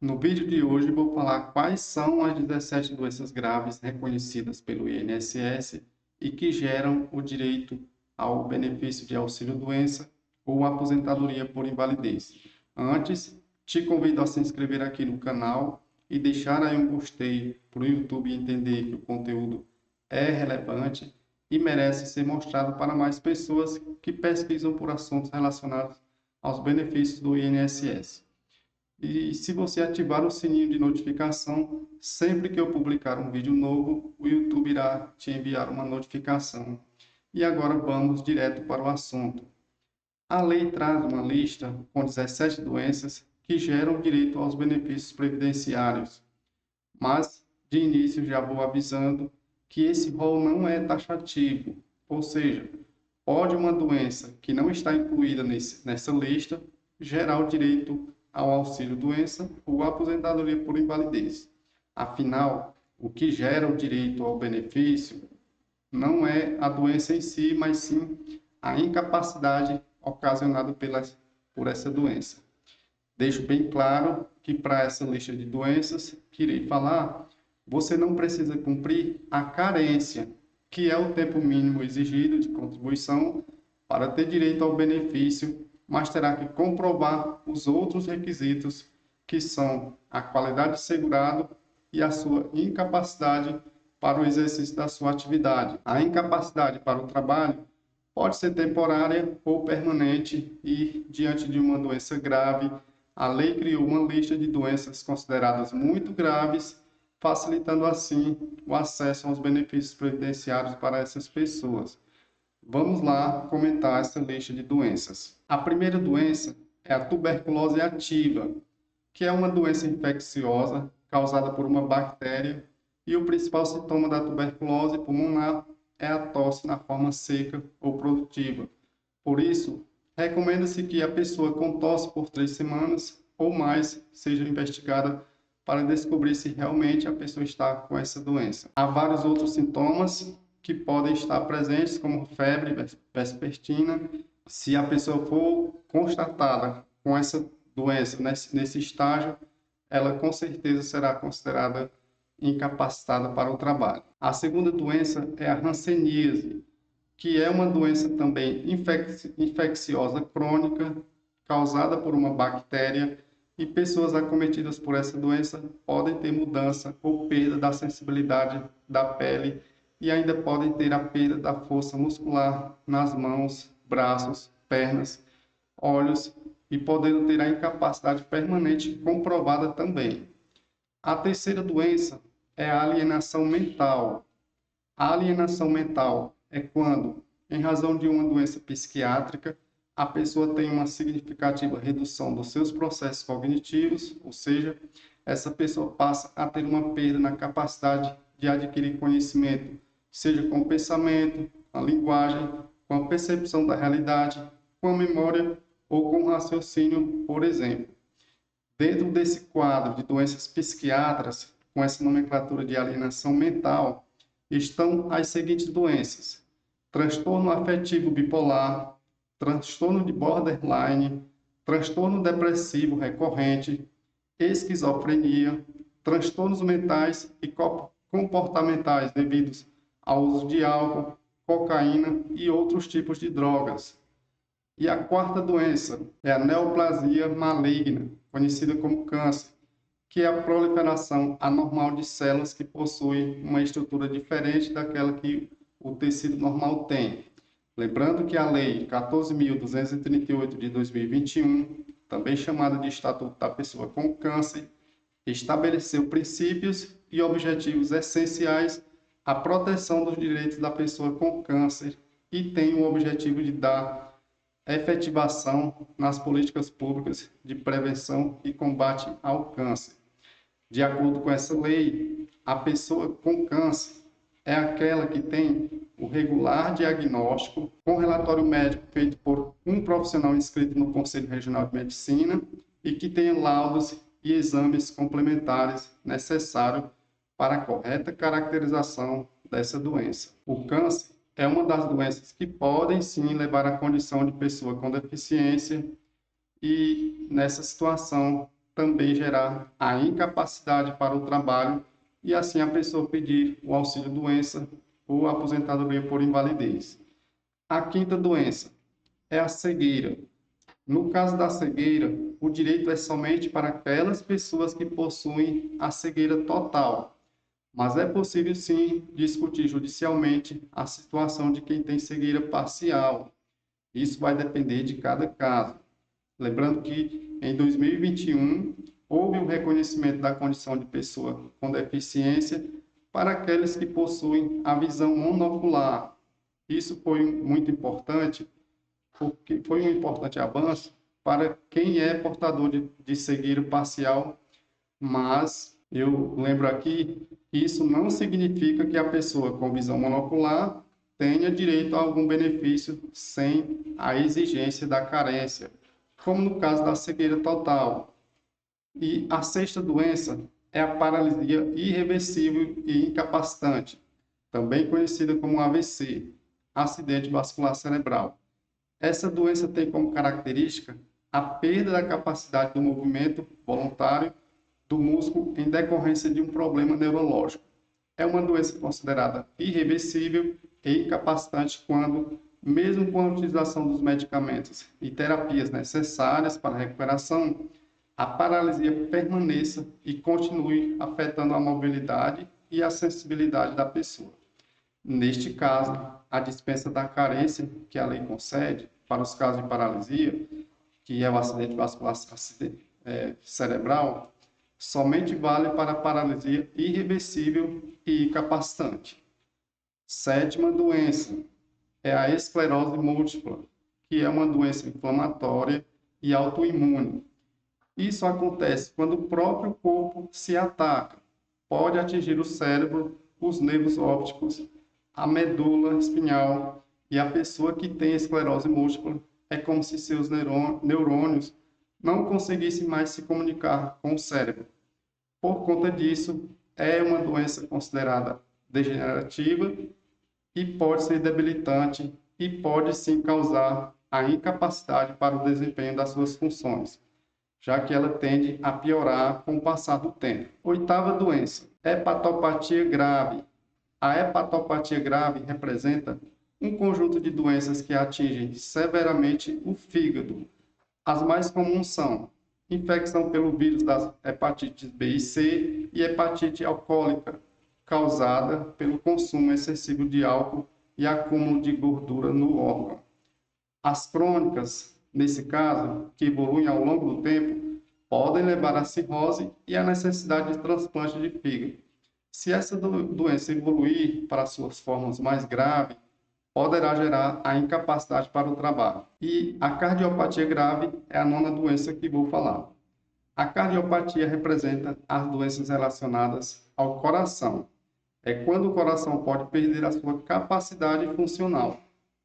No vídeo de hoje vou falar quais são as 17 doenças graves reconhecidas pelo INSS e que geram o direito ao benefício de auxílio-doença ou aposentadoria por invalidez. Antes, te convido a se inscrever aqui no canal e deixar aí um gostei para o YouTube entender que o conteúdo é relevante e merece ser mostrado para mais pessoas que pesquisam por assuntos relacionados aos benefícios do INSS. E se você ativar o sininho de notificação, sempre que eu publicar um vídeo novo, o YouTube irá te enviar uma notificação. E agora vamos direto para o assunto. A lei traz uma lista com 17 doenças que geram direito aos benefícios previdenciários, mas de início já vou avisando que esse rol não é taxativo, ou seja, pode uma doença que não está incluída nessa lista gerar o direito ao auxílio-doença ou aposentadoria por invalidez. Afinal, o que gera o direito ao benefício não é a doença em si, mas sim a incapacidade ocasionada por essa doença. Deixo bem claro que para essa lista de doenças que irei falar, você não precisa cumprir a carência, que é o tempo mínimo exigido de contribuição para ter direito ao benefício, mas terá que comprovar os outros requisitos, que são a qualidade de segurado e a sua incapacidade para o exercício da sua atividade. A incapacidade para o trabalho pode ser temporária ou permanente e, diante de uma doença grave, a lei criou uma lista de doenças consideradas muito graves, facilitando assim o acesso aos benefícios previdenciários para essas pessoas. Vamos lá comentar essa lista de doenças. A primeira doença é a tuberculose ativa, que é uma doença infecciosa causada por uma bactéria, e o principal sintoma da tuberculose pulmonar é a tosse na forma seca ou produtiva. Por isso, recomenda-se que a pessoa com tosse por 3 semanas ou mais seja investigada para descobrir se realmente a pessoa está com essa doença. Há vários outros sintomas que podem estar presentes, como febre vespertina. Se a pessoa for constatada com essa doença nesse estágio, ela com certeza será considerada incapacitada para o trabalho. A segunda doença é a hanseníase, que é uma doença também infecciosa crônica, causada por uma bactéria, e pessoas acometidas por essa doença podem ter mudança ou perda da sensibilidade da pele e ainda podem ter a perda da força muscular nas mãos, braços, pernas, olhos e podendo ter a incapacidade permanente comprovada também. A terceira doença é a alienação mental. A alienação mental é quando, em razão de uma doença psiquiátrica, a pessoa tem uma significativa redução dos seus processos cognitivos, ou seja, essa pessoa passa a ter uma perda na capacidade de adquirir conhecimento, seja com o pensamento, a linguagem, com a percepção da realidade, com a memória ou com o raciocínio, por exemplo. Dentro desse quadro de doenças psiquiátricas, com essa nomenclatura de alienação mental, estão as seguintes doenças: transtorno afetivo bipolar, transtorno de borderline, transtorno depressivo recorrente, esquizofrenia, transtornos mentais e comportamentais devidos ao uso de álcool, cocaína e outros tipos de drogas. E a quarta doença é a neoplasia maligna, conhecida como câncer, que é a proliferação anormal de células que possuem uma estrutura diferente daquela que o tecido normal tem. Lembrando que a Lei 14.238 de 2021, também chamada de Estatuto da Pessoa com Câncer, estabeleceu princípios e objetivos essenciais à proteção dos direitos da pessoa com câncer e tem o objetivo de dar efetivação nas políticas públicas de prevenção e combate ao câncer. De acordo com essa lei, a pessoa com câncer é aquela que tem o regular diagnóstico com relatório médico feito por um profissional inscrito no Conselho Regional de Medicina e que tenha laudos e exames complementares necessários para a correta caracterização dessa doença. O câncer é uma das doenças que podem sim levar à condição de pessoa com deficiência e nessa situação também gerar a incapacidade para o trabalho e assim a pessoa pedir o auxílio-doença ou a aposentadoria por invalidez. A quinta doença é a cegueira. No caso da cegueira, o direito é somente para aquelas pessoas que possuem a cegueira total, mas é possível sim discutir judicialmente a situação de quem tem cegueira parcial. Isso vai depender de cada caso. Lembrando que em 2021 houve um reconhecimento da condição de pessoa com deficiência para aqueles que possuem a visão monocular. Isso foi muito importante, porque foi um importante avanço para quem é portador de cegueira parcial, mas eu lembro aqui que isso não significa que a pessoa com visão monocular tenha direito a algum benefício sem a exigência da carência, como no caso da cegueira total. E a sexta doença é a paralisia irreversível e incapacitante, também conhecida como AVC, acidente vascular cerebral. Essa doença tem como característica a perda da capacidade do movimento voluntário do músculo em decorrência de um problema neurológico. É uma doença considerada irreversível e incapacitante quando, mesmo com a utilização dos medicamentos e terapias necessárias para a recuperação, a paralisia permaneça e continue afetando a mobilidade e a sensibilidade da pessoa. Neste caso, a dispensa da carência que a lei concede para os casos de paralisia, que é o acidente vascular cerebral, somente vale para a paralisia irreversível e incapacitante. Sétima doença é a esclerose múltipla, que é uma doença inflamatória e autoimune. Isso acontece quando o próprio corpo se ataca. Pode atingir o cérebro, os nervos ópticos, a medula espinhal, e a pessoa que tem esclerose múltipla é como se seus neurônios não conseguissem mais se comunicar com o cérebro. Por conta disso, é uma doença considerada degenerativa e pode ser debilitante e pode sim causar a incapacidade para o desempenho das suas funções, já que ela tende a piorar com o passar do tempo. Oitava doença, hepatopatia grave. A hepatopatia grave representa um conjunto de doenças que atingem severamente o fígado. As mais comuns são infecção pelo vírus das hepatites B e C e hepatite alcoólica, causada pelo consumo excessivo de álcool e acúmulo de gordura no órgão. As crônicas, nesse caso, que evoluem ao longo do tempo, podem levar à cirrose e à necessidade de transplante de fígado. Se essa doença evoluir para suas formas mais graves, poderá gerar a incapacidade para o trabalho. E a cardiopatia grave é a nona doença que vou falar. A cardiopatia representa as doenças relacionadas ao coração. É quando o coração pode perder a sua capacidade funcional,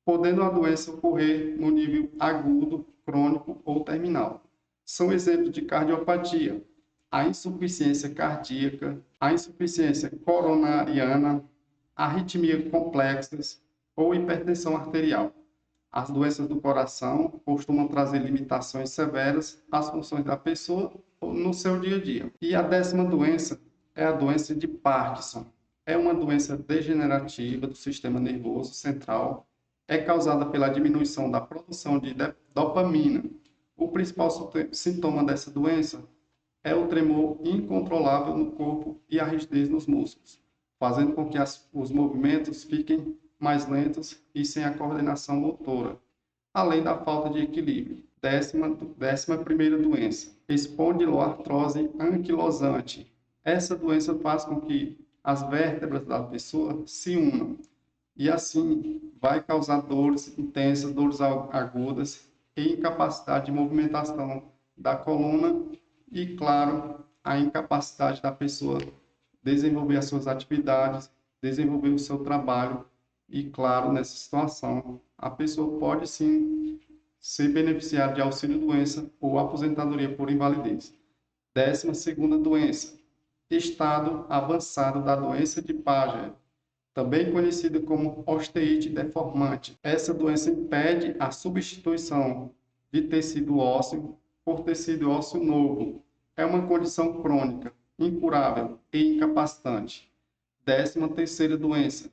podendo a doença ocorrer no nível agudo, crônico ou terminal. São exemplos de cardiopatia: a insuficiência cardíaca, a insuficiência coronariana, arritmia complexas ou hipertensão arterial. As doenças do coração costumam trazer limitações severas às funções da pessoa no seu dia a dia. E a décima doença é a doença de Parkinson. É uma doença degenerativa do sistema nervoso central. É causada pela diminuição da produção de dopamina. O principal sintoma dessa doença é o tremor incontrolável no corpo e a rigidez nos músculos, fazendo com que os movimentos fiquem mais lentos e sem a coordenação motora, além da falta de equilíbrio. Décima primeira doença, espondiloartrose anquilosante. Essa doença faz com que as vértebras da pessoa se unam e assim vai causar dores intensas, dores agudas e incapacidade de movimentação da coluna e, claro, a incapacidade da pessoa desenvolver as suas atividades, desenvolver o seu trabalho. E, claro, nessa situação, a pessoa pode sim ser beneficiada de auxílio-doença ou aposentadoria por invalidez. 12ª doença, estado avançado da doença de Paget, também conhecida como osteite deformante. Essa doença impede a substituição de tecido ósseo por tecido ósseo novo. é uma condição crônica, incurável e incapacitante. 13ª doença,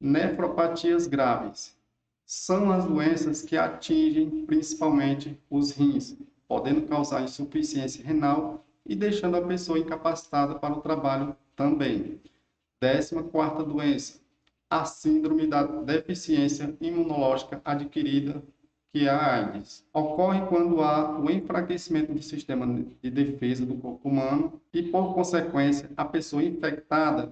nefropatias graves. São as doenças que atingem principalmente os rins, podendo causar insuficiência renal e deixando a pessoa incapacitada para o trabalho também. 14ª doença, a síndrome da deficiência imunológica adquirida, que é a AIDS. Ocorre quando há o enfraquecimento do sistema de defesa do corpo humano e, por consequência, a pessoa infectada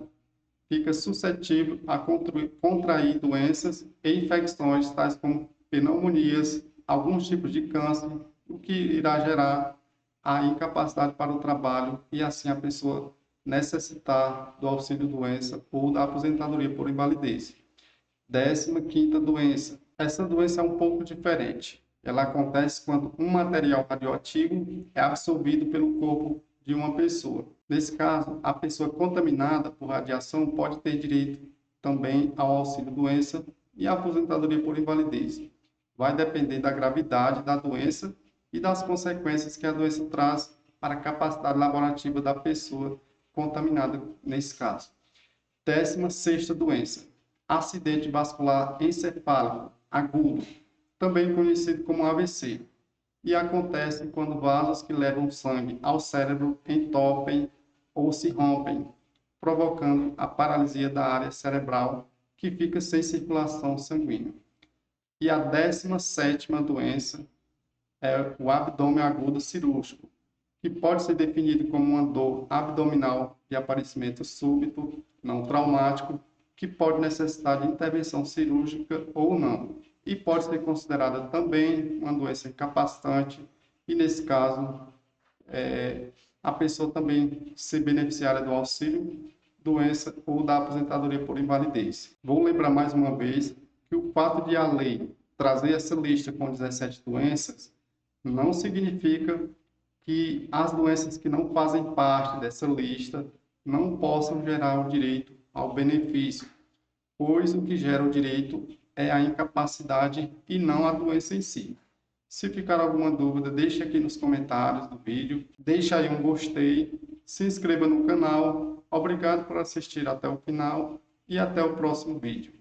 fica suscetível a contrair doenças e infecções tais como pneumonias, alguns tipos de câncer, o que irá gerar a incapacidade para o trabalho e assim a pessoa necessitar do auxílio-doença ou da aposentadoria por invalidez. 15ª doença. Essa doença é um pouco diferente. Ela acontece quando um material radioativo é absorvido pelo corpo de uma pessoa. Nesse caso, a pessoa contaminada por radiação pode ter direito também ao auxílio-doença e à aposentadoria por invalidez. Vai depender da gravidade da doença e das consequências que a doença traz para a capacidade laborativa da pessoa contaminada nesse caso. 16ª doença, acidente vascular encefálico agudo, também conhecido como AVC, e acontece quando vasos que levam sangue ao cérebro entopem ou se rompem, provocando a paralisia da área cerebral, que fica sem circulação sanguínea. E a 17ª doença é o abdômen agudo cirúrgico, que pode ser definido como uma dor abdominal de aparecimento súbito, não traumático, que pode necessitar de intervenção cirúrgica ou não, e pode ser considerada também uma doença incapacitante, e nesse caso, a pessoa também ser beneficiária do auxílio doença ou da aposentadoria por invalidez. Vou lembrar mais uma vez que o fato de a lei trazer essa lista com 17 doenças não significa que as doenças que não fazem parte dessa lista não possam gerar o direito ao benefício, pois o que gera o direito é a incapacidade e não a doença em si. Se ficar alguma dúvida, deixe aqui nos comentários do vídeo, deixe aí um gostei, se inscreva no canal. Obrigado por assistir até o final e até o próximo vídeo.